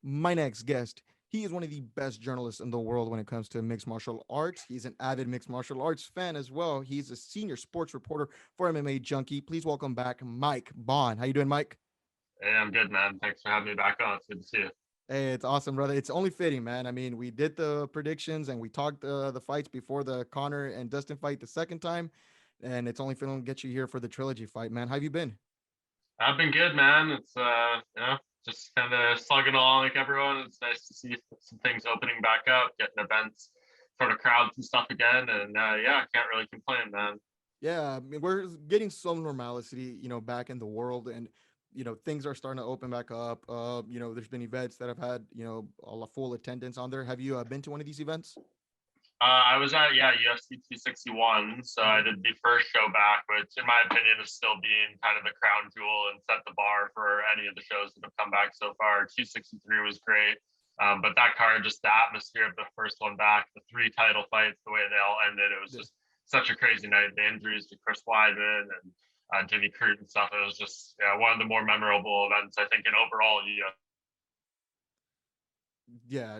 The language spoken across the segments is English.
My next guest, he is one of the best journalists in the world when it comes to mixed martial arts. He's an avid mixed martial arts fan as well. He's a senior sports reporter for MMA Junkie. Please welcome back Mike Bohn. How you doing, Mike? Hey, I'm good, man. Thanks for having me back on. It's good to see you. Hey, it's awesome, brother. It's only fitting, man. I mean, we did the predictions and we talked the fights before the Conor and Dustin fight the second time, and it's only fitting to get you here for the trilogy fight, man. How have you been? I've been good, man. It's just kind of slugging along like everyone. It's nice to see some things opening back up, getting events, sort of crowds and stuff again, and yeah, I can't really complain, man. Yeah, I mean, we're getting some normalcy, back in the world, and things are starting to open back up. There's been events that have had a full attendance on there. Have you been to one of these events? I was at UFC 261, so I Mhm. did the first show back, which in my opinion is still being kind of the crown jewel and set the bar for any of the shows that have come back so far. 263 was great, but that card, just the atmosphere of the first one back, the three title fights, the way they all ended, it was Yeah, just such a crazy night. The injuries to Chris Weidman and Jimmy Crute and stuff. It was just one of the more memorable events I think in overall yeah,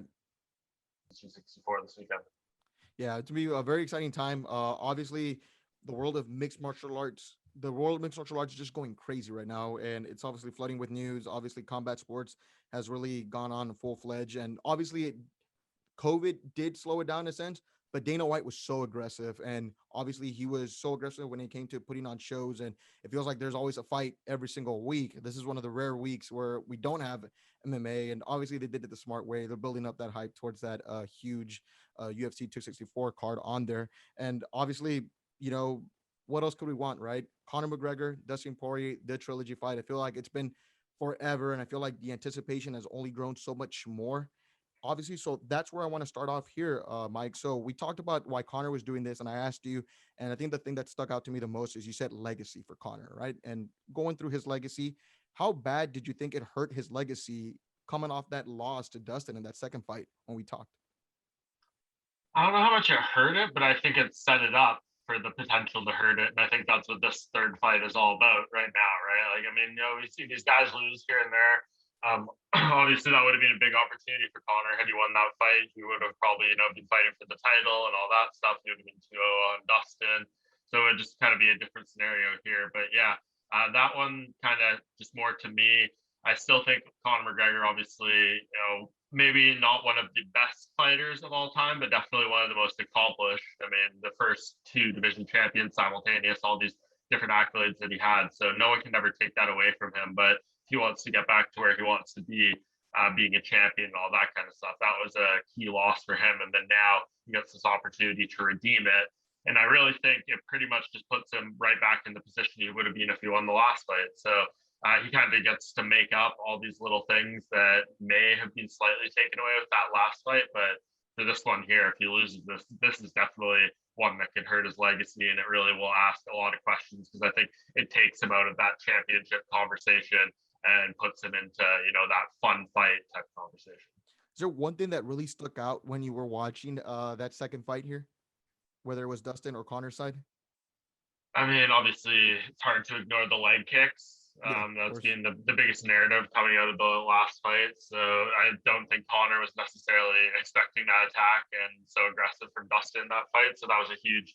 264 this weekend. yeah. It's gonna be a very exciting time. Obviously, the world of mixed martial arts. The world of mixed martial arts is just going crazy right now, and it's obviously flooding with news. Obviously, combat sports has really gone on full fledged, and obviously, COVID did slow it down in a sense, but Dana White was so aggressive. And obviously, he was so aggressive when it came to putting on shows. And it feels like there's always a fight every single week. This is one of the rare weeks where we don't have MMA. And obviously, they did it the smart way. They're building up that hype towards that huge UFC 264 card on there. And obviously, you know, what else could we want, right? Conor McGregor, Dustin Poirier, the trilogy fight. I feel like it's been forever. And I feel like the anticipation has only grown so much more obviously. So that's where I want to start off here, Mike. So we talked about why Connor was doing this, and I asked you, and I think the thing that stuck out to me the most is you said legacy for Connor, right? And going through his legacy, how bad did you think it hurt his legacy coming off that loss to Dustin in that second fight when we talked? I don't know how much it hurt it, but I think it set it up for the potential to hurt it. And I think that's what this third fight is all about right now, right? Like, I mean, we see these guys lose here and there. Obviously, that would have been a big opportunity for Connor had he won that fight. He would have probably, been fighting for the title and all that stuff. He would have been 2-0 on Dustin. So it would just kind of be a different scenario here. But yeah, that one kind of just more to me. I still think Conor McGregor, obviously, maybe not one of the best fighters of all time, but definitely one of the most accomplished. I mean, the first two division champions simultaneous, all these different accolades that he had. So no one can ever take that away from him. But if he wants to get back to where he wants to be, being a champion and all that kind of stuff, that was a key loss for him. And then now he gets this opportunity to redeem it. And I really think it pretty much just puts him right back in the position he would have been if he won the last fight. So he kind of gets to make up all these little things that may have been slightly taken away with that last fight. But for this one here, if he loses this, this is definitely one that could hurt his legacy, and it really will ask a lot of questions because I think it takes him out of that championship conversation and puts him into that fun fight type conversation. Is there one thing that really stuck out when you were watching that second fight here, whether it was Dustin or Connor's side? I mean, obviously, it's hard to ignore the leg kicks. Yeah, of That's course. been the biggest narrative coming out of the last fight. So I don't think Connor was necessarily expecting that attack and so aggressive from Dustin in that fight. So that was a huge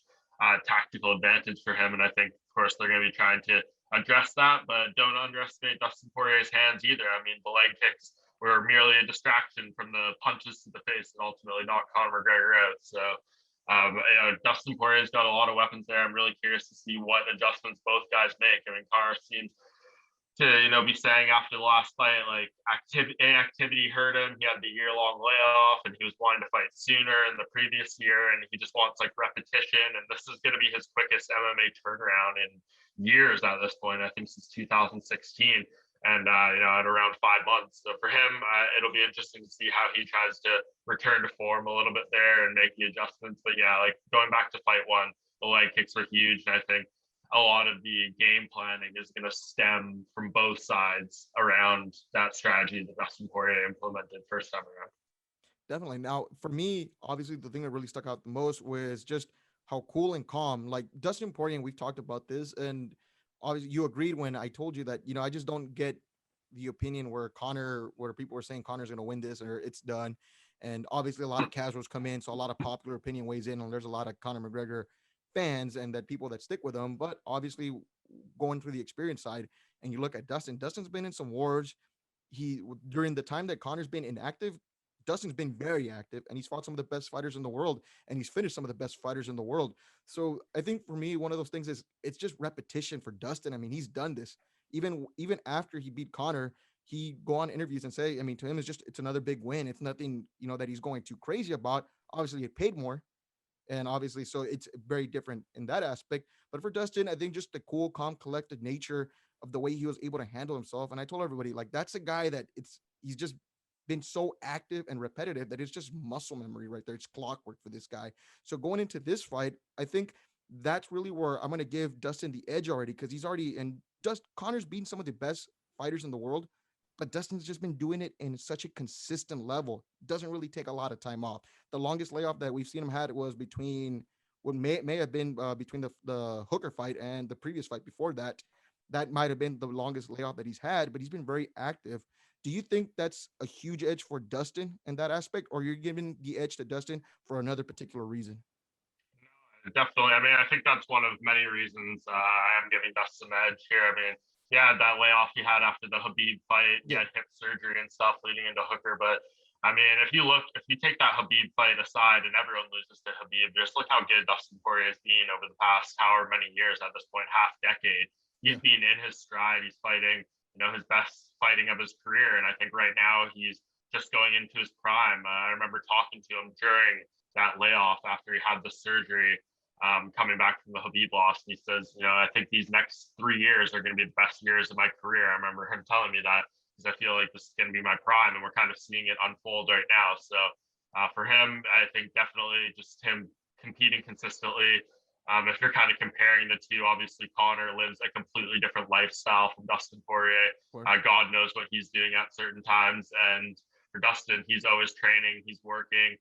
tactical advantage for him. And I think, of course, they're going to be trying to address that, but don't underestimate Dustin Poirier's hands either. I mean, the leg kicks were merely a distraction from the punches to the face that ultimately knocked Conor McGregor out. So Dustin Poirier's got a lot of weapons there. I'm really curious to see what adjustments both guys make. I mean, Conor seems to be saying after the last fight like inactivity hurt him. He had the year-long layoff, and he was wanting to fight sooner in the previous year, and he just wants like repetition. And this is going to be his quickest MMA turnaround in years at this point. I think since 2016. And at around 5 months. So for him, it'll be interesting to see how he tries to return to form a little bit there and make the adjustments. But yeah, like going back to fight one, the leg kicks were huge, and I think a lot of the game planning is going to stem from both sides around that strategy that Dustin Poirier implemented first time around. Definitely. Now, for me, obviously, the thing that really stuck out the most was just how cool and calm, like Dustin Poirier, and we've talked about this, and obviously, you agreed when I told you that, I just don't get the opinion where people were saying Conor's going to win this or it's done. And obviously, a lot of casuals come in, so a lot of popular opinion weighs in, and there's a lot of Conor McGregor fans and that people that stick with him. But obviously, going through the experience side, and you look at Dustin. Dustin's been in some wars. He During the time that Conor's been inactive, Dustin's been very active, and he's fought some of the best fighters in the world, and he's finished some of the best fighters in the world. So I think for me, one of those things is it's just repetition for Dustin. I mean, he's done this even after he beat Conor. He go on interviews and say, I mean, to him, it's another big win. It's nothing, that he's going too crazy about. Obviously, he paid more, and obviously, so it's very different in that aspect. But for Dustin, I think just the cool, calm, collected nature of the way he was able to handle himself. And I told everybody, like, that's a guy that he's just been so active and repetitive that it's just muscle memory right there. It's clockwork for this guy. So going into this fight, I think that's really where I'm going to give Dustin the edge already, because he's already, and just Connor's beaten some of the best fighters in the world, but Dustin's just been doing it in such a consistent level. Doesn't really take a lot of time off. The longest layoff that we've seen him had was between what may have been between the Hooker fight and the previous fight before that. That might have been the longest layoff that he's had, but he's been very active. Do you think that's a huge edge for Dustin in that aspect, or you're giving the edge to Dustin for another particular reason? Definitely. I mean, I think that's one of many reasons I am giving Dustin the edge here. I mean, yeah, that layoff he had after the Habib fight, he Yeah, had hip surgery and stuff leading into Hooker. But I mean, if you take that Habib fight aside and everyone loses to Habib, just look how good Dustin Poirier has been over the past however many years at this point, half decade. yeah, He's been in his stride. He's fighting, his best fighting of his career. And I think right now he's just going into his prime. I remember talking to him during that layoff after he had the surgery, coming back from the Habib loss. And he says, I think these next 3 years are going to be the best years of my career. I remember him telling me that because I feel like this is going to be my prime, and we're kind of seeing it unfold right now. So for him, I think definitely just him competing consistently. If you're kind of comparing the two, obviously Conor lives a completely different lifestyle from Dustin Poirier. of course. God knows what he's doing at certain times. And for Dustin, he's always training, he's working,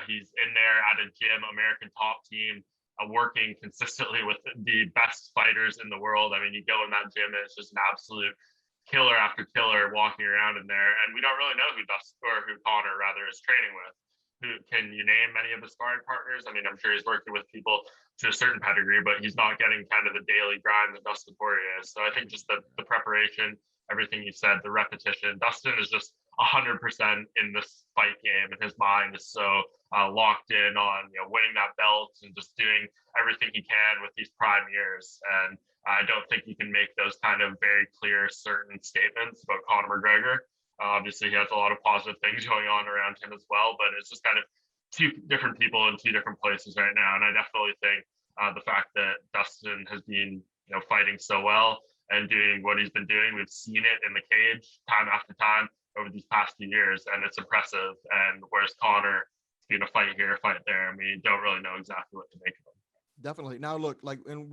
he's in there at a gym, American top team, working consistently with the best fighters in the world. I mean, you go in that gym and it's just an absolute killer after killer walking around in there. And we don't really know who Conor rather is training with. Who can you name many of his sparring partners? I mean, I'm sure he's working with people to a certain pedigree, but he's not getting kind of the daily grind that Dustin Poirier is. So I think just the preparation, everything you said, the repetition. Dustin is just 100% in this fight game, and his mind is so locked in on winning that belt and just doing everything he can with these prime years. And I don't think you can make those kind of very clear, certain statements about Conor McGregor. Obviously, he has a lot of positive things going on around him as well, but it's just kind of two different people in two different places right now. And I definitely think the fact that Dustin has been, fighting so well and doing what he's been doing, we've seen it in the cage time after time over these past few years, and it's impressive. And whereas Conor, it's been a fight here, a fight there, and we don't really know exactly what to make of him. Definitely. Now, look, like, and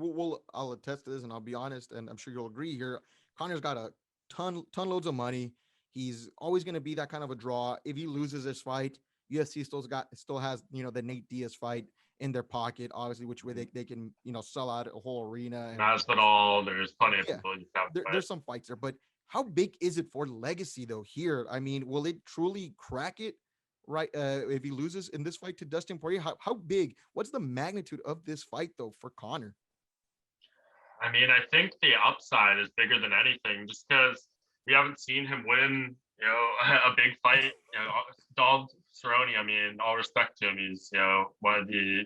I'll attest to this, and I'll be honest, and I'm sure you'll agree here. Connor's got a ton loads of money. He's always going to be that kind of a draw. If he loses this fight, UFC still has the Nate Diaz fight in their pocket, obviously, which way they can sell out a whole arena. And Masvidal, there's plenty of yeah, people you have to fight. there's some fights there, but how big is it for legacy though? Here, I mean, will it truly crack it? Right, if he loses in this fight to Dustin Poirier, how big? What's the magnitude of this fight though for Conor? I mean, I think the upside is bigger than anything, just because we haven't seen him win, a big fight. Donald Cerrone. I mean, all respect to him, he's one of the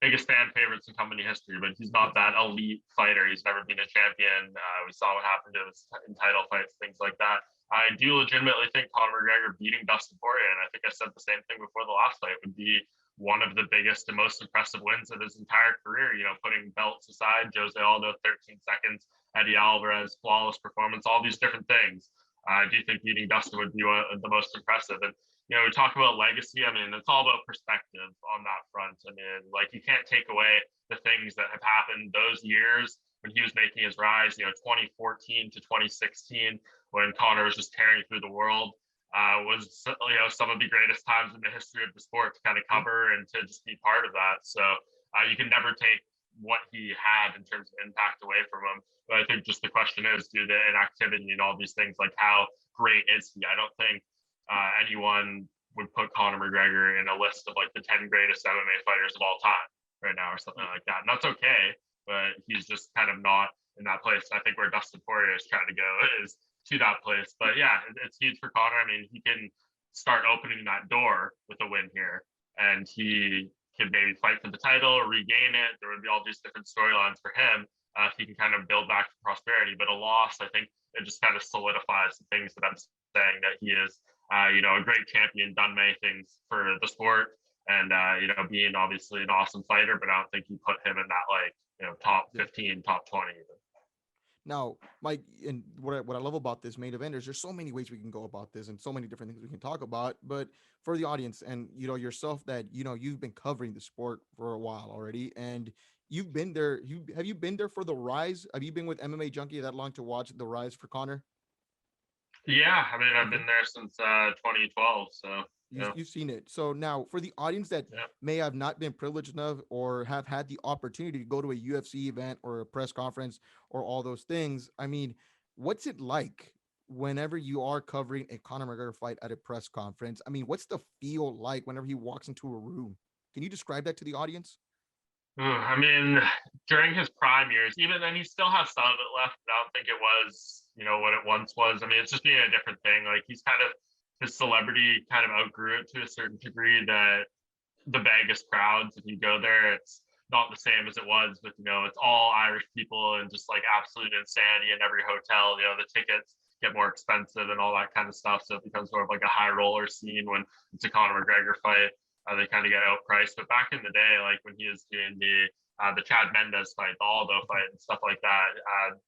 biggest fan favorites in company history, but he's not that elite fighter. He's never been a champion. We saw what happened to his in title fights, things like that. I do legitimately think Conor McGregor beating Dustin Poirier, and I think I said the same thing before the last fight, would be one of the biggest and most impressive wins of his entire career. Putting belts aside, Jose Aldo 13 seconds, Eddie Alvarez flawless performance, all these different things. I do think beating Dustin would be the most impressive. And we talk about legacy. I mean, it's all about perspective on that front. I mean, like, you can't take away the things that have happened those years when he was making his rise, 2014 to 2016, when Conor was just tearing through the world, was, some of the greatest times in the history of the sport to kind of cover and to just be part of that. So you can never take what he had in terms of impact away from him. But I think just the question is, do the inactivity and all these things, like how great is he? I don't think anyone would put Conor McGregor in a list of like the 10 greatest MMA fighters of all time right now or something like that. And that's okay, but he's just kind of not in that place. I think where Dustin Poirier is trying to go is to that place. But yeah, it's huge for Conor. I mean, he can start opening that door with a win here, and he could maybe fight for the title or regain it. There would be all these different storylines for him if he can kind of build back to prosperity. But a loss, I think it just kind of solidifies the things that I'm saying, that he is, a great champion, done many things for the sport, and being obviously an awesome fighter. But I don't think you put him in that like top 15, top 20 even. Now, Mike, and what I love about this main event is there's so many ways we can go about this and so many different things we can talk about. But for the audience and yourself, that you've been covering the sport for a while already, and you've been there. Have you been there for the rise? Have you been with MMA Junkie that long to watch the rise for Connor? Yeah, I mean, I've Okay. been there since 2012, so yeah, You've seen it. So now, for the audience that yeah. may have not been privileged enough or have had the opportunity to go to a UFC event or a press conference or all those things, I mean, what's it like whenever you are covering a Conor McGregor fight at a press conference? I mean, what's the feel like whenever he walks into a room? Can you describe that to the audience? I mean, during his prime years, even then, he still has some of it left. But I don't think it was, what it once was. I mean, it's just being a different thing. Like he's kind of his celebrity kind of outgrew it to a certain degree. That the Vegas crowds, if you go there, it's not the same as it was. With it's all Irish people and just like absolute insanity in every hotel. The tickets get more expensive and all that kind of stuff. So it becomes sort of like a high roller scene when it's a Conor McGregor fight. They kind of get outpriced. But back in the day, like when he was doing the Chad Mendes fight, the Aldo fight, and stuff like that,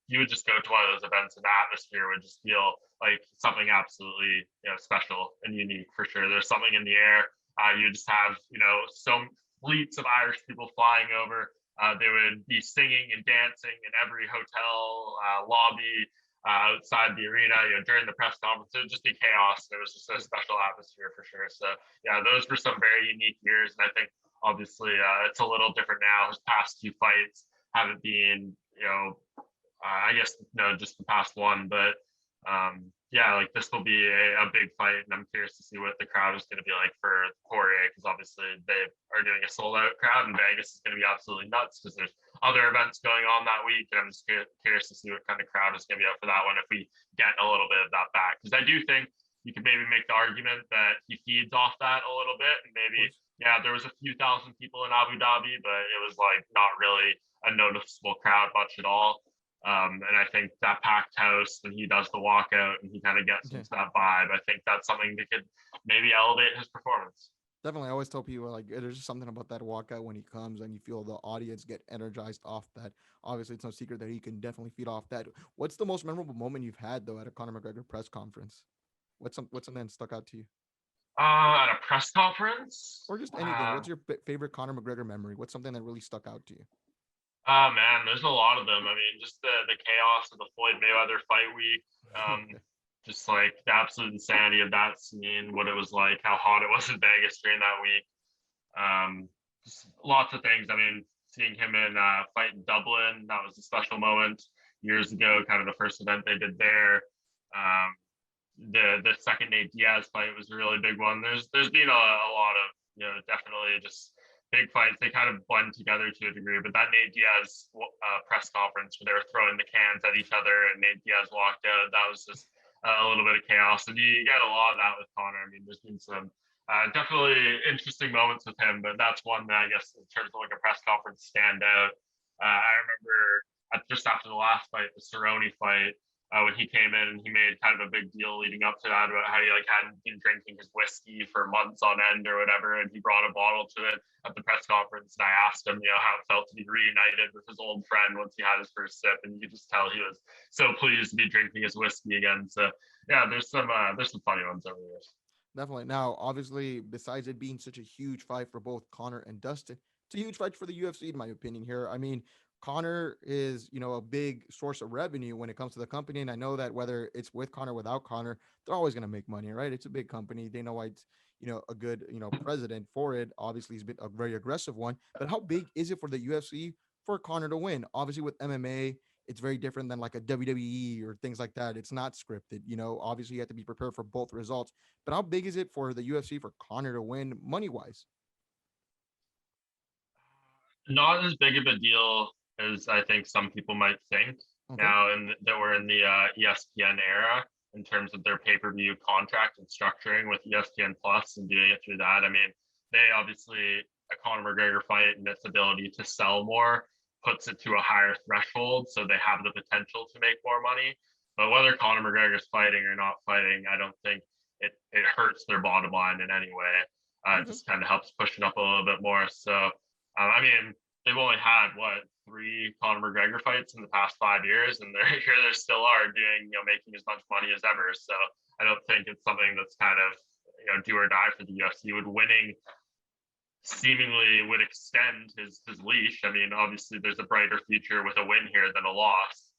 you would just go to one of those events, and the atmosphere would just feel like something absolutely special and unique for sure. There's something in the air. You just have so fleets of Irish people flying over. They would be singing and dancing in every hotel lobby, outside the arena, during the press conference. It would just be chaos. It was just a special atmosphere for sure. So yeah, those were some very unique years, and I think obviously it's a little different now. His past two fights haven't been, I guess just the past one, but yeah, like this will be a big fight, and I'm curious to see what the crowd is going to be like for Poirier, because obviously they are doing a sold out crowd, and Vegas is going to be absolutely nuts because there's other events going on that week, and I'm just curious to see what kind of crowd is going to be out for that one if we get a little bit of that back, because I do think you could maybe make the argument that he feeds off that a little bit, and Of maybe course. there was a few thousand people in Abu Dhabi, but it was like not really a noticeable crowd much at all. And I think that packed house when he does the walkout and he kind of gets Yeah. into that vibe, I think that's something that could maybe elevate his performance. Definitely. I always tell people like there's just something about that walkout when he comes and you feel the audience get energized off that. Obviously, it's no secret that he can definitely feed off that. What's the most memorable moment you've had though at a Conor McGregor press conference? What's something that stuck out to you, At a press conference, or just anything? What's your favorite Conor McGregor memory? What's something that really stuck out to you? oh man, there's a lot of them. I mean, just the chaos of the Floyd Mayweather fight week. Just like the absolute insanity of that scene, what it was like, how hot it was in Vegas during that week. Just lots of things. I mean, seeing him in fight in Dublin, that was a special moment years ago. Kind of the first event they did there. Um, the second Nate Diaz fight was a really big one. There's been a lot of definitely just big fights. They kind of blend together to a degree. But that Nate Diaz press conference where they were throwing the cans at each other and Nate Diaz walked out, that was just a little bit of chaos. And you get a lot of that with Conor. I mean, there's been some definitely interesting moments with him, but that's one that I guess in terms of like a press conference stand out. I remember just after the last fight, the Cerrone fight, when he came in and he made kind of a big deal leading up to that about how he like hadn't been drinking his whiskey for months on end or whatever, and he brought a bottle to it at the press conference. And I asked him, how it felt to be reunited with his old friend once he had his first sip, and you could just tell he was so pleased to be drinking his whiskey again. So yeah, there's some funny ones over the years. Definitely. Now, obviously, besides it being such a huge fight for both Connor and Dustin, it's a huge fight for the UFC, in my opinion. Here, I mean, Connor is a big source of revenue when it comes to the company, and I know that whether it's with Connor or without Connor, they're always going to make money, right? It's a big company. They know why it's a good president for it. Obviously, he's been a very aggressive one. But how big is it for the UFC for Conor to win. Obviously, with MMA, it's very different than like a WWE or things like that. It's not scripted. Obviously, you have to be prepared for both results. But how big is it for the UFC for Conor to win money wise? Not as big of a deal as I think some people might think Okay. now, and that we're in the ESPN era in terms of their pay-per-view contract and structuring with ESPN Plus and doing it through that. I mean, they obviously a Conor McGregor fight and its ability to sell more puts it to a higher threshold, so they have the potential to make more money. But whether Conor McGregor is fighting or not fighting, I don't think it hurts their bottom line in any way. It Okay. just kind of helps push it up a little bit more. So I mean, they've only had what three Conor McGregor fights in the past 5 years, and they're here. They still are doing, making as much money as ever. So I don't think it's something that's kind of do or die for the UFC. Would winning seemingly would extend his leash. I mean, obviously there's a brighter future with a win here than a loss.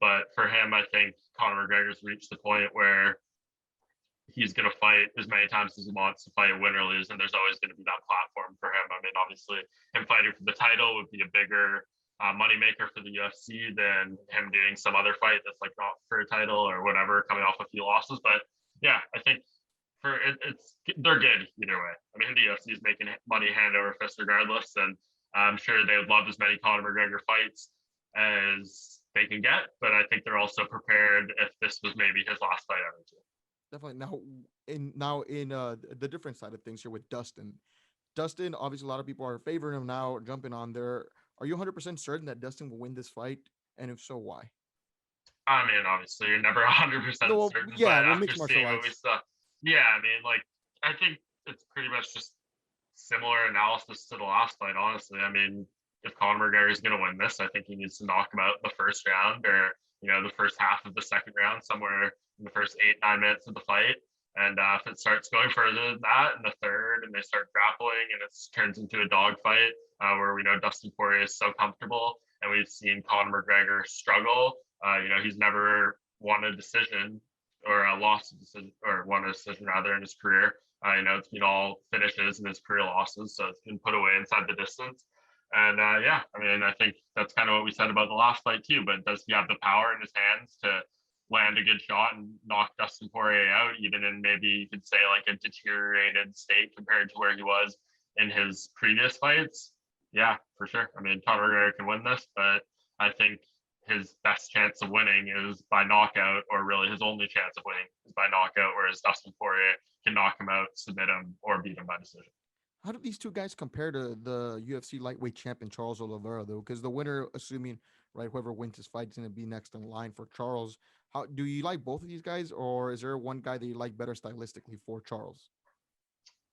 But for him, I think Conor McGregor's reached the point where he's going to fight as many times as he wants to fight, win or lose, and there's always going to be that platform for him. I mean, obviously, him fighting for the title would be a bigger moneymaker for the UFC than him doing some other fight that's like not for a title or whatever, coming off a few losses. But yeah, I think they're good either way. I mean, the UFC is making money hand over fist regardless, and I'm sure they would love as many Conor McGregor fights as they can get. But I think they're also prepared if this was maybe his last fight ever too. Definitely. Now in the different side of things here with Dustin. Dustin, obviously a lot of people are favoring him now, jumping on there. Are you 100% certain that Dustin will win this fight? And if so, why? I mean, obviously, you're never 100% No, certain, yeah, but well, after mixed martial seeing what we arts. saw, yeah, I mean, like, I think it's pretty much just similar analysis to the last fight, honestly. I mean, if Conor McGregor is going to win this, I think he needs to knock him out in the first round or, the first half of the second round, somewhere in the first 8, 9 minutes of the fight. And if it starts going further than that in the third and they start grappling and it turns into a dogfight where we know Dustin Poirier is so comfortable and we've seen Conor McGregor struggle, he's never won a decision or lost a decision or won a decision rather in his career. It's been all finishes and his career losses, so it's been put away inside the distance. And yeah, I mean, I think that's kind of what we said about the last fight too. But does he have the power in his hands to land a good shot and knock Dustin Poirier out, even in maybe you could say like a deteriorated state compared to where he was in his previous fights? Yeah, for sure. I mean, Conor McGregor can win this, but I think his best chance of winning is by knockout, or really his only chance of winning is by knockout, whereas Dustin Poirier can knock him out, submit him, or beat him by decision. How do these two guys compare to the UFC lightweight champion Charles Oliveira though? Because the winner, assuming right, whoever wins this fight is going to be next in line for Charles. How do you like both of these guys, or is there one guy that you like better stylistically for Charles?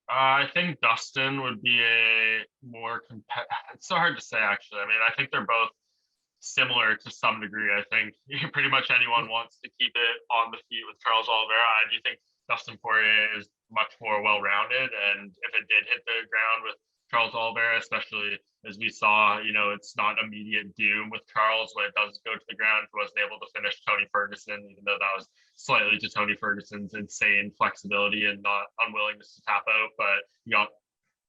I think Dustin would be a more It's so hard to say, actually. I mean, I think they're both similar to some degree. I think pretty much anyone Yeah. wants to keep it on the feet with Charles Oliveira. I do think Dustin Poirier is much more well-rounded, and if it did hit the ground with Charles Oliveira, especially as we saw, it's not immediate doom with Charles when it does go to the ground. He wasn't able to finish Tony Ferguson, even though that was slightly to Tony Ferguson's insane flexibility and not unwillingness to tap out. But he got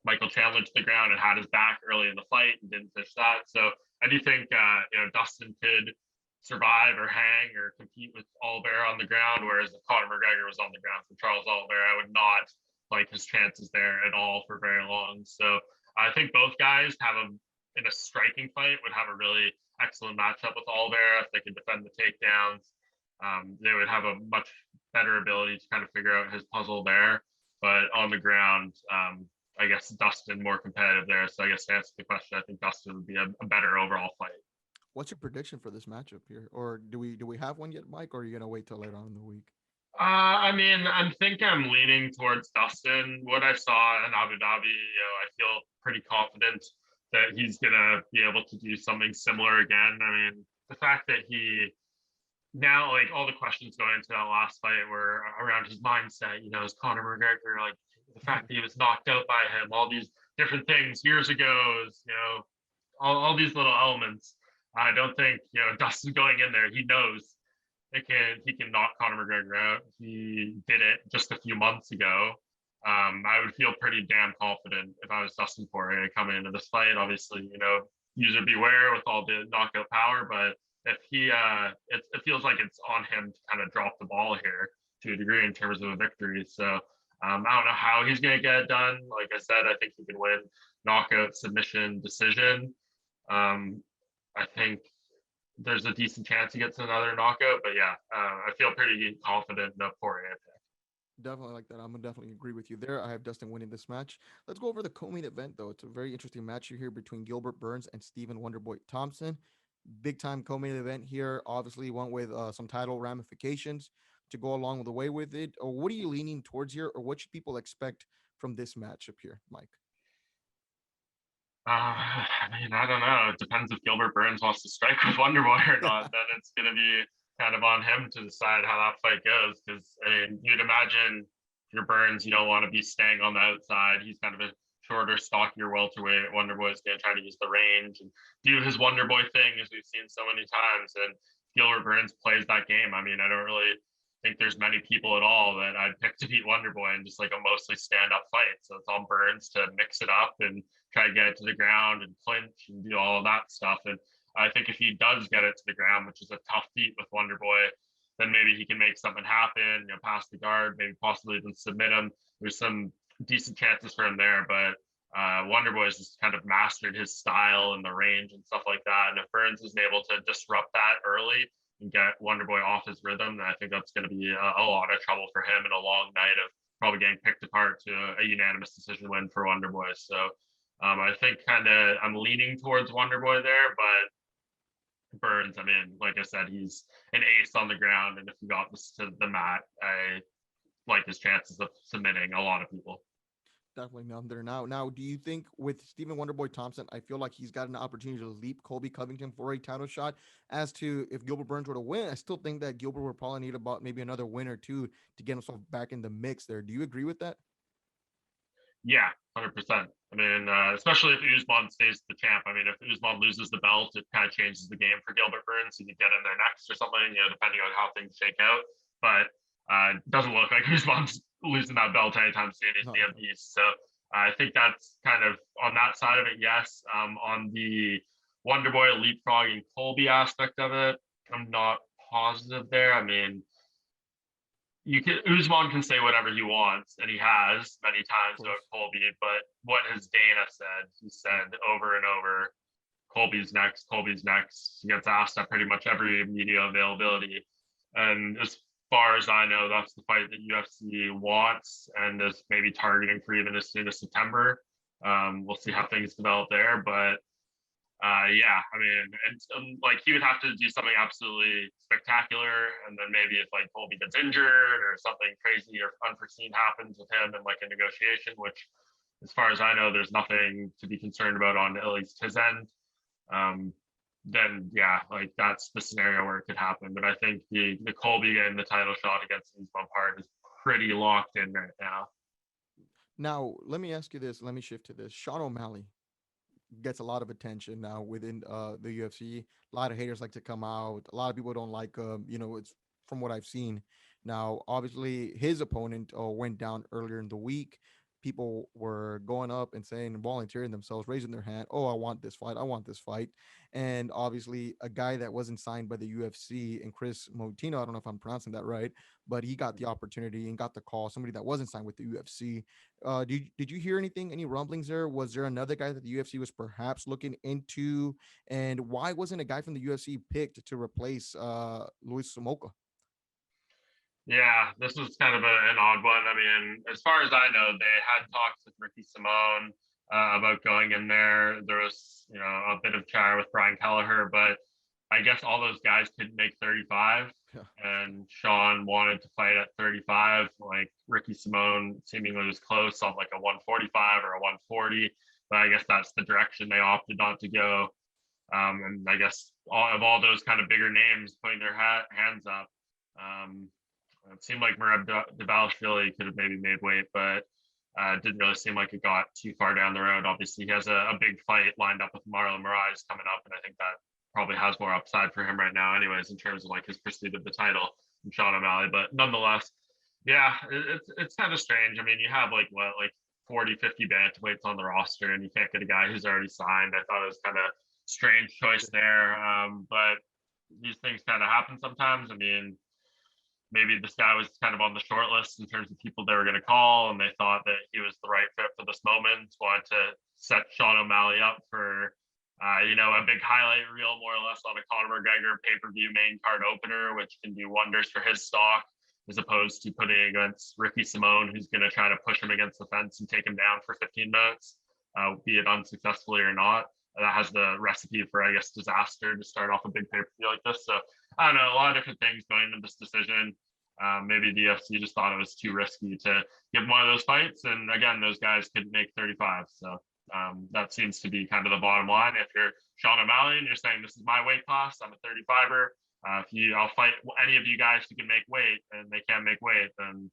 Michael Chandler to the ground and had his back early in the fight and didn't finish that. So I do think Dustin could survive or hang or compete with Oliveira on the ground, whereas if Conor McGregor was on the ground for Charles Oliveira, I would not like his chances there at all for very long. So I think both guys in a striking fight would have a really excellent matchup with Oliveira if they could defend the takedowns. They would have a much better ability to kind of figure out his puzzle there. But on the ground, I guess Dustin more competitive there. So I guess to answer the question, I think Dustin would be a better overall fight. What's your prediction for this matchup here, or do we have one yet, Mike, or are you gonna wait till later on in the week? I mean, I'm leaning towards Dustin. What I saw in Abu Dhabi, I feel pretty confident that he's gonna be able to do something similar again. I mean, the fact that he now, like, all the questions going into that last fight were around his mindset. Is Conor McGregor, like, the fact that he was knocked out by him, all these different things years ago, all these little elements. I don't think Dustin going in there. He knows he can knock Conor McGregor out. He did it just a few months ago. I would feel pretty damn confident if I was Dustin Poirier coming into this fight. Obviously, user beware with all the knockout power, but if he it feels like it's on him to kind of drop the ball here to a degree in terms of a victory. So I don't know how he's going to get it done. Like I said, I think he can win knockout, submission, decision. I think there's a decent chance he gets another knockout, but yeah, I feel pretty confident in the Poirier pick. Definitely like that. I'm gonna definitely agree with you there. I have Dustin winning this match. Let's go over the co-main event though. It's a very interesting match here between Gilbert Burns and Stephen Wonderboy Thompson. Big time co-main event here. Obviously, one with some title ramifications to go along with the way with it. Or what are you leaning towards here, or what should people expect from this matchup here, Mike? I mean, I don't know. It depends if Gilbert Burns wants to strike with Wonderboy or not. Then it's going to be kind of on him to decide how that fight goes. Because I mean, you'd imagine if you're Burns, you don't want to be staying on the outside. He's kind of a shorter, stockier welterweight. Wonderboy is going to try to use the range and do his Wonderboy thing, as we've seen so many times. And Gilbert Burns plays that game. I mean, I don't really think there's many people at all that I'd pick to beat Wonderboy in just like a mostly stand-up fight. So it's on Burns to mix it up and try to get it to the ground and clinch and do all of that stuff. And I think if he does get it to the ground, which is a tough feat with Wonderboy, then maybe he can make something happen, you know, pass the guard, maybe possibly even submit him. There's some decent chances for him there, but Wonderboy has just kind of mastered his style and the range and stuff like that. And if Burns isn't able to disrupt that early and get Wonderboy off his rhythm, then I think that's going to be a lot of trouble for him and a long night of probably getting picked apart to a unanimous decision win for Wonderboy. So I think kind of I'm leaning towards Wonderboy there, but Burns, I mean, like I said, he's an ace on the ground, and if he got this to the mat, I like his chances of submitting a lot of people. Definitely none there now. Now, do you think with Stephen Wonderboy Thompson, I feel like he's got an opportunity to leap Colby Covington for a title shot? As to if Gilbert Burns were to win, I still think that Gilbert would probably need about maybe another win or two to get himself back in the mix there. Do you agree with that? Yeah, 100%. I mean, especially if Usman stays the champ. I mean, if Usman loses the belt, it kind of changes the game for Gilbert Burns. He could get in there next or something, you know, depending on how things shake out. But it doesn't look like Usman's losing that belt anytime soon. He's the beast. So I think that's kind of on that side of it, yes. On the Wonderboy leapfrogging Colby aspect of it, I'm not positive there. I mean, Usman can say whatever he wants, and he has many times about Colby. But what has Dana said? He said over and over, Colby's next. Colby's next. He gets asked at pretty much every media availability, and as far as I know, that's the fight that UFC wants and is maybe targeting for even as soon as September. We'll see how things develop there, but yeah, I mean, and like he would have to do something absolutely spectacular, and then maybe if like Colby gets injured or something crazy or unforeseen happens with him in like a negotiation, which, as far as I know, there's nothing to be concerned about on at least his end. Then yeah, like that's the scenario where it could happen. But I think the Colby getting the title shot against Usman part is pretty locked in right now. Now, let me ask you this. Let me shift to this. Sean O'Malley gets a lot of attention now within the UFC. A lot of haters like to come out. A lot of people don't like you know, it's from what I've seen. Now, obviously, his opponent went down earlier in the week. People were going up and saying, volunteering themselves, raising their hand. Oh, I want this fight. I want this fight. And obviously, a guy that wasn't signed by the UFC and Chris Motino, I don't know if I'm pronouncing that right, but he got the opportunity and got the call. Somebody that wasn't signed with the UFC. Did you hear anything? Any rumblings there? Was there another guy that the UFC was perhaps looking into? And why wasn't a guy from the UFC picked to replace Luis Samoka? Yeah, this was kind of an odd one. I mean, as far as I know, they had talks with Ricky Simone about going in there. There was, you know, a bit of chatter with Brian Kelleher, but I guess all those guys couldn't make 35, and Sean wanted to fight at 35. Like Ricky Simone seemingly was close on like a 145 or a 140, but I guess that's the direction they opted not to go. And I guess all those kind of bigger names putting their hands up. It seemed like Merab Dvalishvili could have maybe made weight, but it didn't really seem like it got too far down the road. Obviously, he has a big fight lined up with Marlon Moraes coming up, and I think that probably has more upside for him right now anyways, in terms of like his pursuit of the title from Sean O'Malley. But nonetheless, yeah, it's kind of strange. I mean, you have like 40, 50 bantamweights on the roster, and you can't get a guy who's already signed. I thought it was kind of strange choice there. But these things kind of happen sometimes. I mean, maybe this guy was kind of on the short list in terms of people they were going to call, and they thought that he was the right fit for this moment. Wanted to set Sean O'Malley up for, a big highlight reel, more or less, on a Conor McGregor pay-per-view main card opener, which can do wonders for his stock, as opposed to putting against Ricky Simone, who's going to try to push him against the fence and take him down for 15 minutes, be it unsuccessfully or not. That has the recipe for, I guess, disaster to start off a big pay-per-view like this. So I don't know, a lot of different things going into this decision. Maybe the UFC just thought it was too risky to give him one of those fights. And again, those guys couldn't make 35. So that seems to be kind of the bottom line. If you're Sean O'Malley and you're saying, this is my weight class, I'm a 35er. I'll fight any of you guys who can make weight, and they can't make weight, then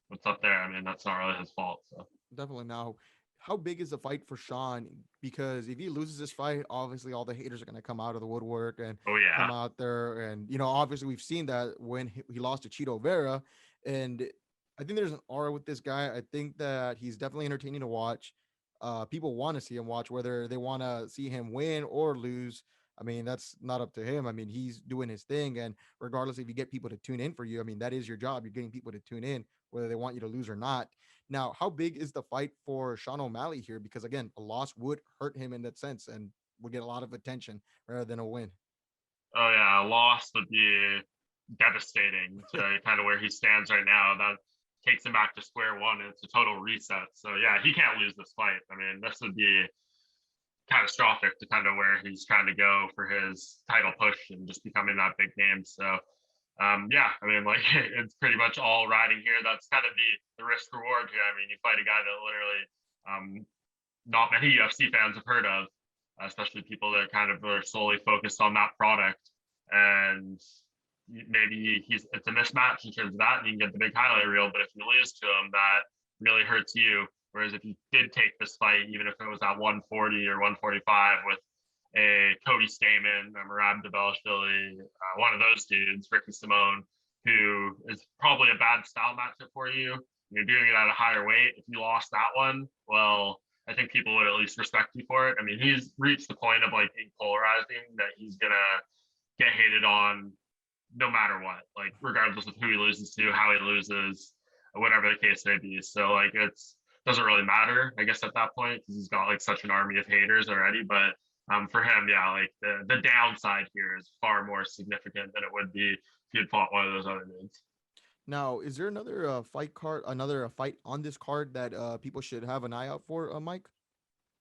what's up there? I mean, that's not really his fault. So Definitely. Now, how big is the fight for Sean? Because if he loses this fight, obviously all the haters are going to come out of the woodwork and oh yeah, come out there. And, obviously we've seen that when he lost to Cheeto Vera. And I think there's an aura with this guy. I think that he's definitely entertaining to watch. People want to see him watch, whether they want to see him win or lose. I mean, that's not up to him. I mean, he's doing his thing. And regardless if you get people to tune in for you, I mean, that is your job. You're getting people to tune in, whether they want you to lose or not. Now, how big is the fight for Sean O'Malley here? Because again, a loss would hurt him in that sense and would get a lot of attention rather than a win. oh yeah, a loss would be devastating to kind of where he stands right now. That takes him back to square one. It's a total reset. So yeah, he can't lose this fight. I mean, this would be catastrophic to kind of where he's trying to go for his title push and just becoming that big name. So yeah, I mean, like, it's pretty much all riding here. That's kind of the risk reward here. I mean, you fight a guy that literally not many UFC fans have heard of, especially people that kind of are solely focused on that product. And maybe it's a mismatch in terms of that, and you can get the big highlight reel. But if you lose to him, that really hurts you. Whereas if you did take this fight, even if it was at 140 or 145 with a Cody Stamann, a Merab Dvalishvili, one of those dudes, Ricky Simone, who is probably a bad style matchup for you, you're doing it at a higher weight. If you lost that one, well, I think people would at least respect you for it. I mean, he's reached the point of like being polarizing that he's gonna get hated on no matter what, like regardless of who he loses to, how he loses, whatever the case may be. So like it's doesn't really matter, I guess, at that point, because he's got like such an army of haters already. But for him, yeah, like the downside here is far more significant than it would be if he had fought one of those other dudes. Now, is there another another fight on this card that people should have an eye out for, Mike?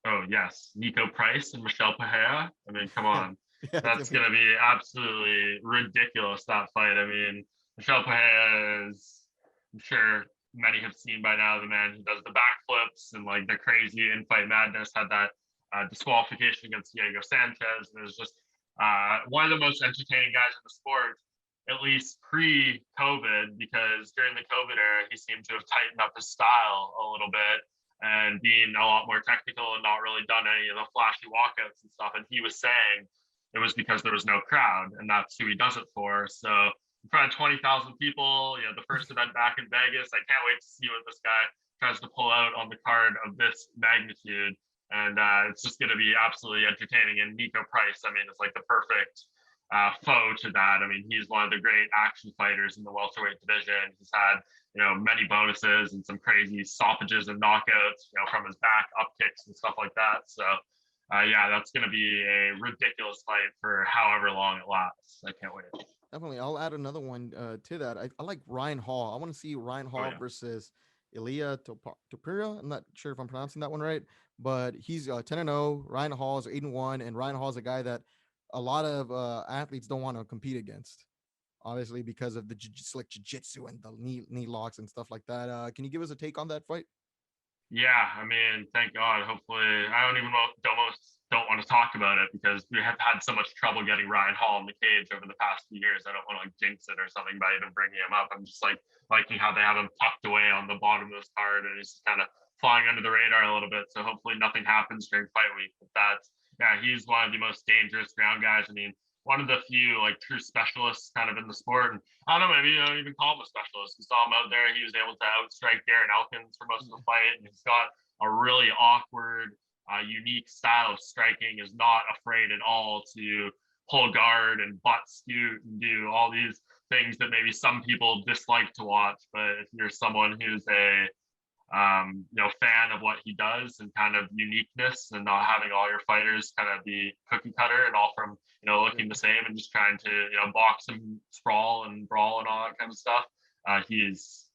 Oh yes, Nico Price and Michelle Pajea. I mean, come on, Yeah, that's gonna be absolutely ridiculous, that fight. I mean, Michelle Pajea is, I'm sure many have seen by now, the man who does the backflips and like the crazy in-fight madness, had that disqualification against Diego Sanchez, and is just one of the most entertaining guys in the sport, at least pre-COVID, because during the COVID era, he seemed to have tightened up his style a little bit and being a lot more technical and not really done any of the flashy walkouts and stuff. And he was saying it was because there was no crowd, and that's who he does it for. So in front of 20,000 people, the first event back in Vegas, I can't wait to see what this guy tries to pull out on the card of this magnitude. And it's just going to be absolutely entertaining. And Nico Price, I mean, it's like the perfect foe to that. I mean, he's one of the great action fighters in the welterweight division. He's had, many bonuses and some crazy stoppages and knockouts, from his back, up kicks and stuff like that. So, yeah, that's going to be a ridiculous fight for however long it lasts. I can't wait. Definitely. I'll add another one to that. I like Ryan Hall. I want to see Ryan Hall versus Ilia Topuria. I'm not sure if I'm pronouncing that one right, but he's 10-0. Ryan Hall is 8-1, and Ryan Hall is a guy that a lot of athletes don't want to compete against, obviously because of the slick jiu-jitsu and the knee locks and stuff like that. Can you give us a take on that fight? Yeah, I mean, thank God. Hopefully, I don't want to talk about it because we have had so much trouble getting Ryan Hall in the cage over the past few years. I don't want to like jinx it or something by even bringing him up. I'm just like liking how they have him tucked away on the bottom of this card and he's kind of flying under the radar a little bit. So hopefully nothing happens during fight week. But he's one of the most dangerous ground guys. I mean, one of the few like true specialists kind of in the sport. And I don't know, maybe even call him a specialist. We saw him out there. He was able to outstrike Darren Elkins for most of the fight. And he's got a really awkward unique style of striking, is not afraid at all to pull guard and butt scoot and do all these things that maybe some people dislike to watch. But if you're someone who's a fan of what he does and kind of uniqueness and not having all your fighters kind of be cookie cutter and all from, looking the same and just trying to, box and sprawl and brawl and all that kind of stuff. He's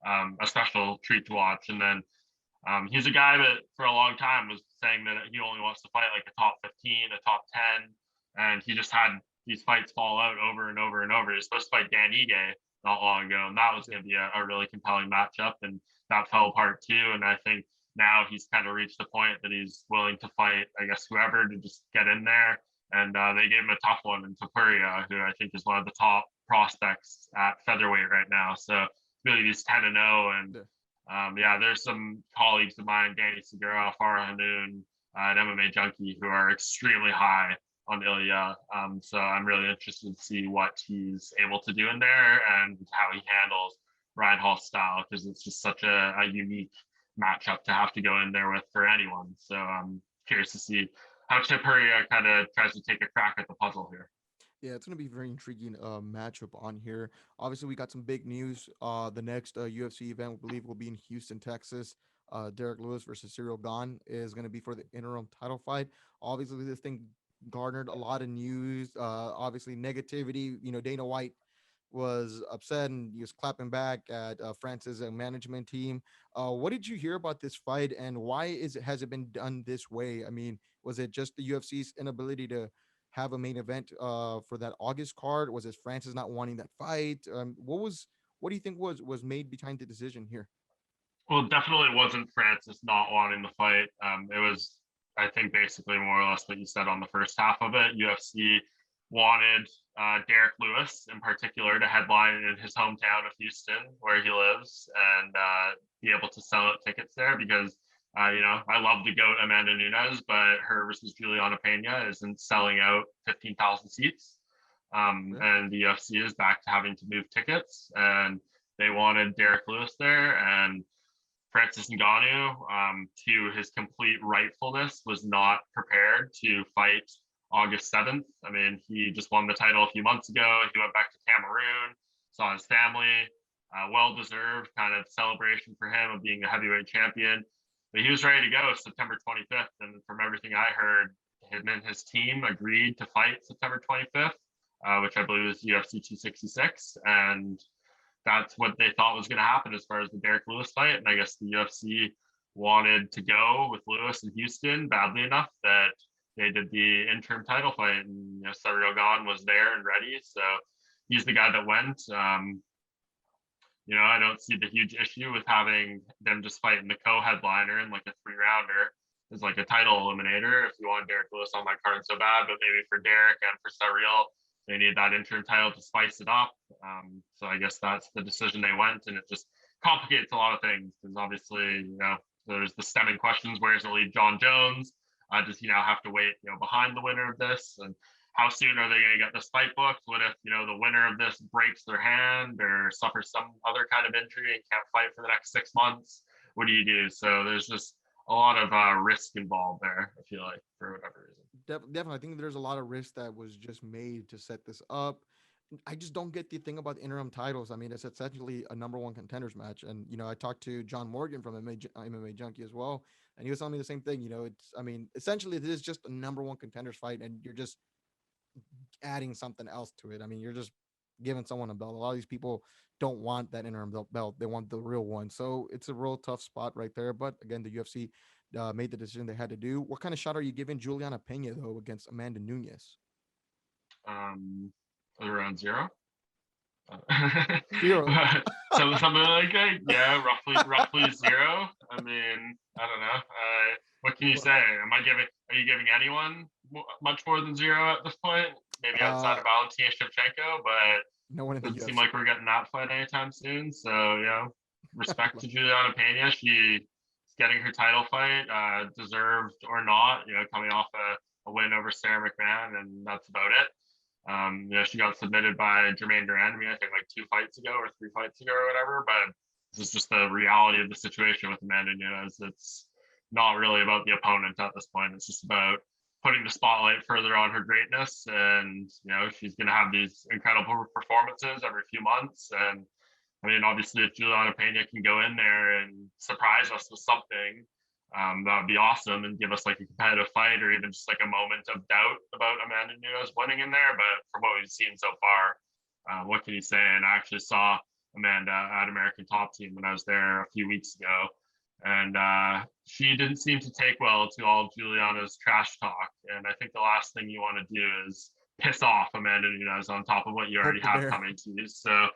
a special treat to watch. And then he's a guy that for a long time was saying that he only wants to fight like a top 15, a top 10. And he just had these fights fall out over and over and over. He was supposed to fight Dan Ige not long ago, and that was going to be a really compelling matchup. And that fell apart too. And I think now he's kind of reached the point that he's willing to fight, I guess, whoever to just get in there. And they gave him a tough one in Poirier, who I think is one of the top prospects at featherweight right now. So really he's 10-0. And there's some colleagues of mine, Danny Segura, Farah Hanoun, at MMA Junkie, who are extremely high on Ilya. So I'm really interested to see what he's able to do in there and how he handles Ryan Hall's style, because it's just such a unique matchup to have to go in there with for anyone. So I'm curious to see how Poirier kind of tries to take a crack at the puzzle here. Yeah, it's going to be a very intriguing matchup on here. Obviously, we got some big news. The next UFC event, we believe, will be in Houston, Texas. Derek Lewis versus Cyril Gane is going to be for the interim title fight. Obviously, this thing garnered a lot of news. Obviously, negativity. Dana White was upset and he was clapping back at France's management team. What did you hear about this fight, and why has it been done this way? I mean, was it just the UFC's inability to have a main event for that August card? Was it Francis not wanting that fight? What do you think was made behind the decision here? Well, it definitely wasn't Francis not wanting the fight. It was, I think, basically more or less what you said on the first half of it. UFC wanted Derek Lewis in particular to headline in his hometown of Houston, where he lives, and be able to sell out tickets there because, I love the GOAT Amanda Nunes, but her versus Juliana Pena isn't selling out 15,000 seats. And the UFC is back to having to move tickets, and they wanted Derek Lewis there. And Francis Ngannou, to his complete rightfulness, was not prepared to fight August 7th. I mean, he just won the title a few months ago. He went back to Cameroon, saw his family, well-deserved kind of celebration for him of being a heavyweight champion. But he was ready to go September 25th. And from everything I heard, him and his team agreed to fight September 25th, which I believe is UFC 266. And that's what they thought was going to happen as far as the Derek Lewis fight. And I guess the UFC wanted to go with Lewis in Houston badly enough that they did the interim title fight, and Cyril Gane was there and ready. So he's the guy that went. I don't see the huge issue with having them just fight in the co-headliner in like a 3-rounder as like a title eliminator if you want Derek Lewis on that card so bad. But maybe for Derek and for Cyril, they need that interim title to spice it up. So I guess that's the decision they went, and it just complicates a lot of things because obviously, there's the stemming questions. Where does it leave John Jones? Does he now have to wait, behind the winner of this? And how soon are they going to get this fight booked? What if, the winner of this breaks their hand or suffers some other kind of injury and can't fight for the next 6 months? What do you do? So there's just a lot of risk involved there, I feel like, for whatever reason. Definitely. I think there's a lot of risk that was just made to set this up. I just don't get the thing about interim titles. I mean, it's essentially a number one contenders match. And, I talked to John Morgan from MMA Junkie as well. And he was telling me the same thing. Essentially it is just a number one contenders fight, and you're just adding something else to it. I mean, you're just giving someone a belt. A lot of these people don't want that interim belt. They want the real one. So it's a real tough spot right there. But again, the UFC made the decision they had to do. What kind of shot are you giving Juliana Pena, though, against Amanda Nunes? Around 0. 0. So something like that. Yeah, roughly 0. I mean, I don't know. What can you say? Are you giving anyone much more than 0 at this point? Maybe outside of Valentina Shevchenko, but no one. It doesn't seem like we're getting that fight anytime soon. So respect to Juliana Pena. She's getting her title fight, deserved or not. Coming off a win over Sarah McMahon, and that's about it. She got submitted by Jermaine Durand, I think like 2 fights ago or 3 fights ago or whatever, but this is just the reality of the situation with Amanda Nunes. It's not really about the opponent at this point. It's just about putting the spotlight further on her greatness. And, she's going to have these incredible performances every few months. And I mean, obviously, if Juliana Pena can go in there and surprise us with something, that would be awesome and give us like a competitive fight or even just like a moment of doubt about Amanda Nunes winning in there. But from what we've seen so far, what can you say? And I actually saw Amanda at American Top Team when I was there a few weeks ago. And she didn't seem to take well to all of Juliana's trash talk. And I think the last thing you want to do is piss off Amanda Nunes on top of what you already have coming to you. So,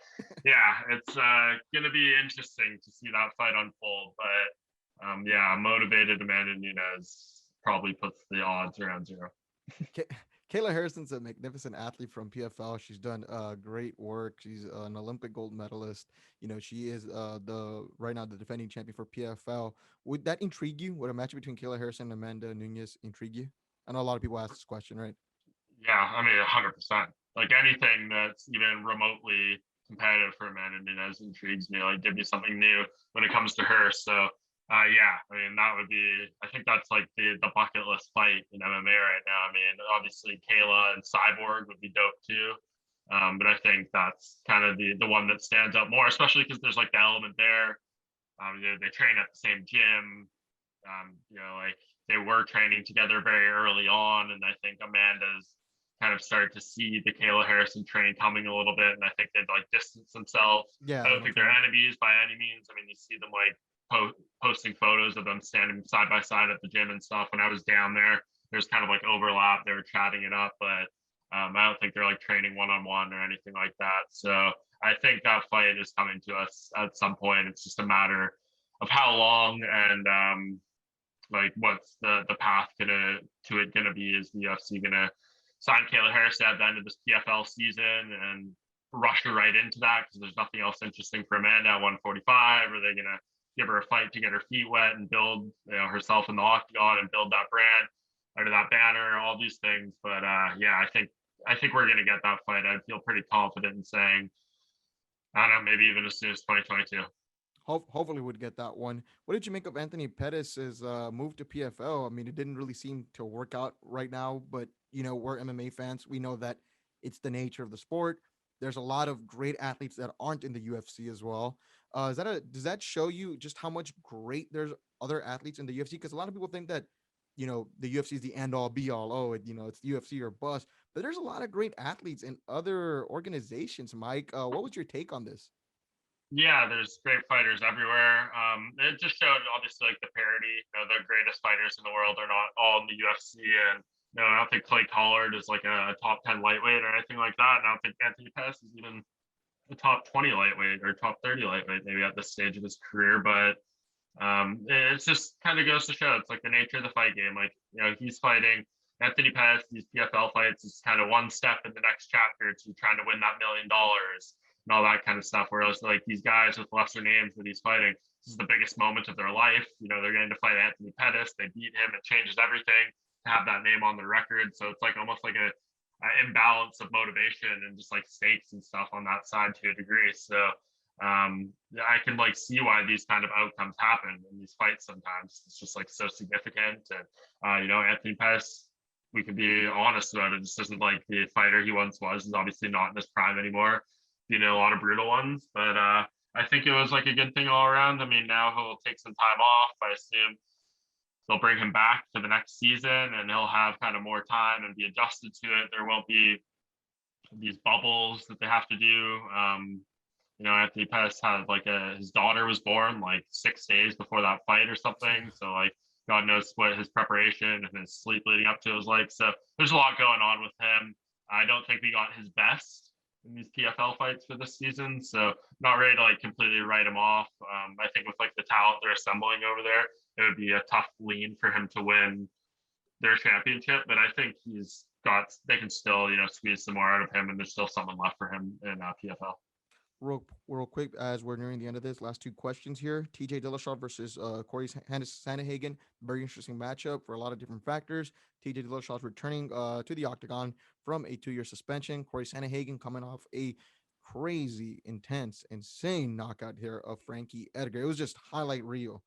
yeah, it's going to be interesting to see that fight unfold. But, yeah, motivated Amanda Nunes probably puts the odds around zero. Kayla Harrison's a magnificent athlete from PFL. She's done great work. She's an Olympic gold medalist. She is the right now the defending champion for PFL. Would that intrigue you? Would a match between Kayla Harrison and Amanda Nunes intrigue you? I know a lot of people ask this question, right? Yeah, I mean, 100%. Like anything that's even remotely competitive for Amanda Nunes intrigues me. Like, give me something new when it comes to her. So, yeah, I mean, that would be, I think that's like the bucket list fight in MMA right now. I mean, obviously, Kayla and Cyborg would be dope too. But I think that's kind of the one that stands out more, especially because there's like the element there. They train at the same gym. Like they were training together very early on, and I think Amanda's kind of started to see the Kayla Harrison train coming a little bit, and I think they'd like distance themselves. Yeah, I don't think they're enemies by any means. I mean, you see them like posting photos of them standing side by side at the gym and stuff. When I was down there, there's kind of like overlap. They were chatting it up, but I don't think they're like training one-on-one or anything like that. So I think that fight is coming to us at some point. It's just a matter of how long and like what's the path gonna be. Is the UFC gonna sign Kayla Harrison at the end of this PFL season and rush her right into that because there's nothing else interesting for Amanda at 145? Are they gonna give her a fight to get her feet wet and build herself in the octagon and build that brand under that banner, all these things? But yeah, I think we're gonna get that fight. I feel pretty confident in saying, I don't know, maybe even as soon as 2022. Hopefully would get that one. What did you make of Anthony Pettis' move to PFL? I mean, it didn't really seem to work out right now, but we're MMA fans. We know that it's the nature of the sport. There's a lot of great athletes that aren't in the UFC as well. Does that show you just how much great there's other athletes in the UFC? Because a lot of people think that the UFC is the end all be all. Oh, it's the UFC or bust. But there's a lot of great athletes in other organizations. Mike, what was your take on this? Yeah, there's great fighters everywhere. It just showed obviously like the parity. The greatest fighters in the world are not all in the UFC, and I don't think Clay Collard is like a top 10 lightweight or anything like that. And I don't think Anthony Pettis is even a top 20 lightweight or top 30 lightweight maybe at this stage of his career. But it's just kind of goes to show it's like the nature of the fight game. Like he's fighting Anthony Pettis. These PFL fights is kind of one step in the next chapter to trying to win that $1 million and all that kind of stuff. Whereas like these guys with lesser names that he's fighting, this is the biggest moment of their life. They're getting to fight Anthony Pettis. They beat him. It changes everything to have that name on their record. So it's like almost like a imbalance of motivation and just like stakes and stuff on that side to a degree. So I can like see why these kind of outcomes happen in these fights sometimes. It's just like so significant. And Anthony Pettis, we can be honest about it, just isn't like the fighter he once was. He's obviously not in his prime anymore. A lot of brutal ones, but I think it was like a good thing all around. I mean, now he'll take some time off. I assume they'll bring him back for the next season and he'll have kind of more time and be adjusted to it. There won't be these bubbles that they have to do. Anthony Pettis had like his daughter was born like 6 days before that fight or something. So like God knows what his preparation and his sleep leading up to was like. So there's a lot going on with him. I don't think we got his best in these PFL fights for this season, so not ready to like completely write him off. I think with like the talent they're assembling over there, it would be a tough lean for him to win their championship. But I think they can still squeeze some more out of him, and there's still someone left for him in PFL. Real quick, as we're nearing the end of this, last two questions here. TJ Dillashaw versus Corey Sandhagen. Very interesting matchup for a lot of different factors. TJ Dillashaw is returning to the octagon from a 2-year suspension. Corey Sandhagen coming off a crazy, intense, insane knockout here of Frankie Edgar. It was just highlight reel.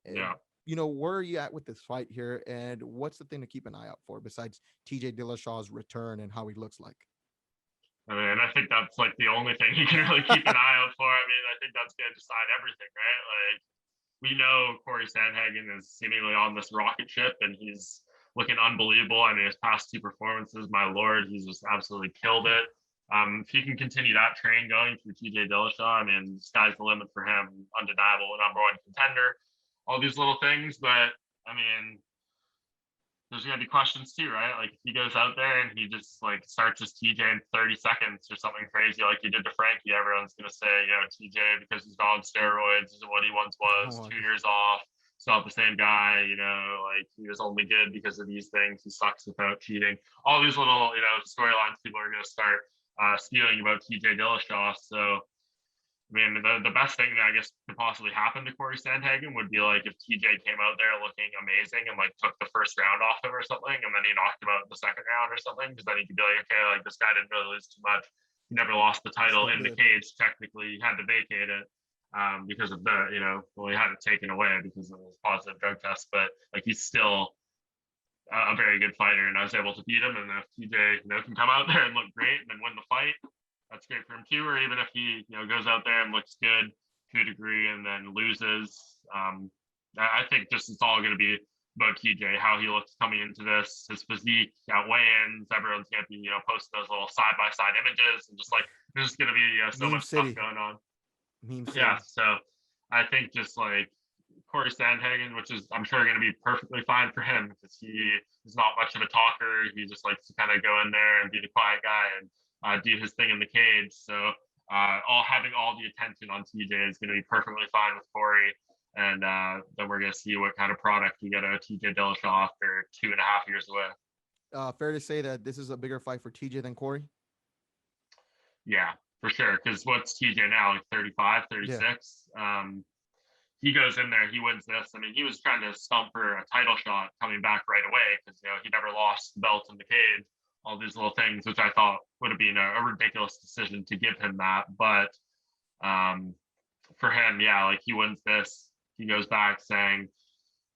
Yeah. where are you at with this fight here, and what's the thing to keep an eye out for besides TJ Dillashaw's return and how he looks like? I mean, I think that's like the only thing you can really keep an eye out for. I mean, I think that's going to decide everything, right? Like, we know Corey Sandhagen is seemingly on this rocket ship, and he's looking unbelievable. I mean, his past two performances, my lord, he's just absolutely killed it. If he can continue that train going through TJ Dillashaw, I mean, sky's the limit for him. Undeniable number one contender. All these little things, but I mean, there's gonna be questions too, right? Like if he goes out there and he just like starts his TJ in 30 seconds or something crazy like he did to Frankie, everyone's gonna say, TJ because he's on steroids isn't what he once was, 2 years off, it's not the same guy, like he was only good because of these things, he sucks without cheating. All these little, storylines people are gonna start spewing about TJ Dillashaw. So I mean, the best thing that I guess could possibly happen to Corey Sandhagen would be like if TJ came out there looking amazing and like took the first round off him or something, and then he knocked him out in the second round or something, because then he could be like, okay, like this guy didn't really lose too much. He never lost the title in the cage. Technically, he had to vacate it because of he had it taken away because of his positive drug test. But like he's still a very good fighter, and I was able to beat him. And if TJ can come out there and look great and then win the fight, that's great for him too. Or even if he goes out there and looks good to a degree and then loses, I think just it's all going to be about TJ, how he looks coming into this, his physique at weigh-ins. Everyone's going to be posting those little side-by-side images, and just like there's going to be so much stuff going on. Yeah, so I think just like Corey Sandhagen, which is I'm sure going to be perfectly fine for him because he is not much of a talker. He just likes to kind of go in there and be the quiet guy and do his thing in the cage. So having all the attention on TJ is going to be perfectly fine with Corey. And then we're going to see what kind of product we get out of TJ Dillashaw after 2.5 years away. Fair to say that this is a bigger fight for TJ than Corey? Yeah, for sure. Because what's TJ now, like 35, 36? Yeah. He goes in there, he wins this. I mean, he was trying to stump for a title shot coming back right away because, he never lost the belt in the cage. All these little things, which I thought would have been a ridiculous decision to give him that. But for him, yeah, like he wins this. He goes back saying,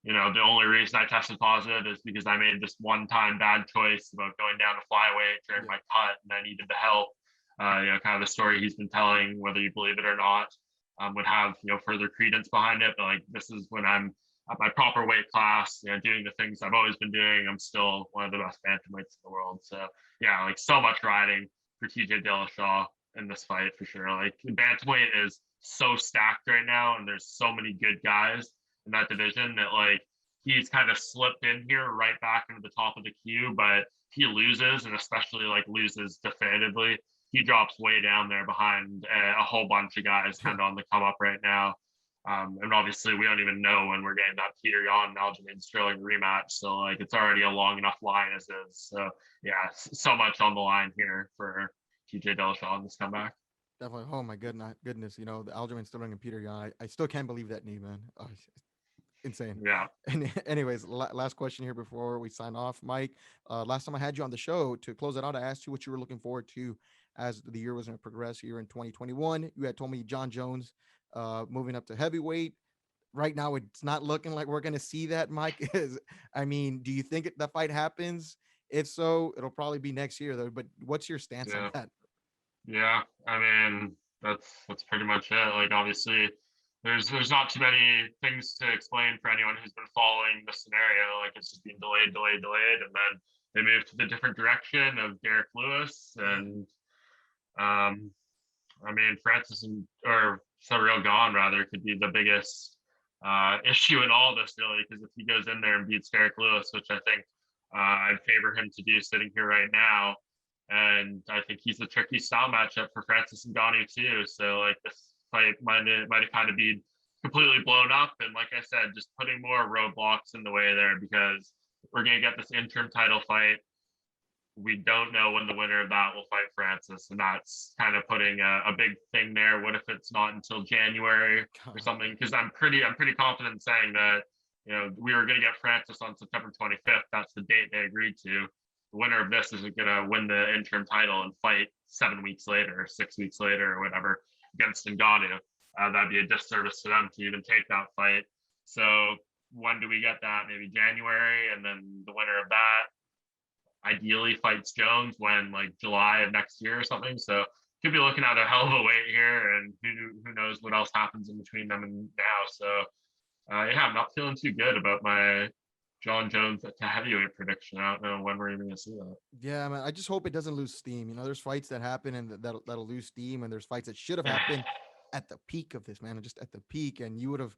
the only reason I tested positive is because I made this one-time bad choice about going down to flyweight during my cut and I needed the help. Kind of the story he's been telling, whether you believe it or not, would have, further credence behind it. But like, this is when I'm at my proper weight class, doing the things I've always been doing. I'm still one of the best bantamweights in the world. So yeah, like so much riding for TJ Dillashaw in this fight for sure. Like bantamweight is so stacked right now, and there's so many good guys in that division that like he's kind of slipped in here right back into the top of the queue. But he loses, and especially like loses definitively, he drops way down there behind a whole bunch of guys kind of on the come up right now. And obviously we don't even know when we're getting that Peter Yan and Aljamain Sterling rematch. So like it's already a long enough line as is. So yeah, so much on the line here for TJ Dillashaw in this comeback. Definitely. Oh my goodness. The Aljamain Sterling and Peter Yan. I still can't believe that knee, man. Oh, insane. Yeah. And anyways, last question here before we sign off, Mike. Last time I had you on the show to close it out, I asked you what you were looking forward to as the year was going to progress here in 2021. You had told me John Jones moving up to heavyweight. Right now, it's not looking like we're going to see that, Mike. Do you think the fight happens? If so, it'll probably be next year, though. But what's your stance on that? Yeah, I mean, that's pretty much it. Like, obviously, there's not too many things to explain for anyone who's been following the scenario. Like, it's just been delayed, and then they moved to the different direction of Derek Lewis, and Francis or Ciryl Gane rather could be the biggest issue in all this, really, because if he goes in there and beats Derek Lewis, which I think I'd favor him to do sitting here right now, and I think he's a tricky style matchup for Francis Ngannou too. So like this fight might have kind of be completely blown up, and like I said, just putting more roadblocks in the way there, because we're gonna get this interim title fight. We don't know when the winner of that will fight Francis, and that's kind of putting a big thing there. What if it's not until January or something? Because I'm pretty confident in saying that we were going to get Francis on September 25th. That's the date they agreed to. The winner of this isn't going to win the interim title and fight 7 weeks later or 6 weeks later or whatever against Ngannou. That'd be a disservice to them to even take that fight. So when do we get that? Maybe January, and then the winner of that ideally fights Jones when like July of next year or something. So could be looking at a hell of a wait here, and who knows what else happens in between them and now. So yeah, I'm not feeling too good about my John Jones to heavyweight prediction. I don't know when we're even gonna see that. Yeah, man. I just hope it doesn't lose steam. You know, there's fights that happen and that'll lose steam, and there's fights that should have happened at the peak of this, man, just at the peak, and you would have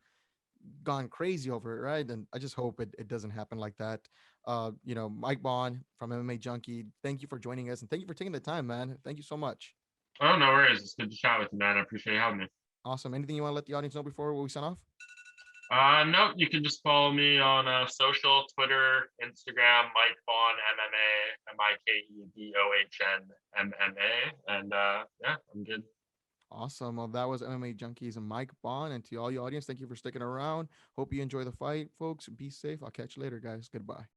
gone crazy over it, right? And I just hope it doesn't happen like that. Mike Bohn from MMA Junkie, thank you for joining us and thank you for taking the time, man. Thank you so much. Oh, no worries. It's good to chat with you, man. I appreciate you having me. Awesome. Anything you want to let the audience know before we sign off? No, you can just follow me on social, Twitter, Instagram, Mike Bohn MMA, MikeBohn MMA, and yeah, I'm good. Awesome. Well, that was MMA Junkies and Mike Bohn. And to all you audience, thank you for sticking around. Hope you enjoy the fight, folks. Be safe. I'll catch you later, guys. Goodbye.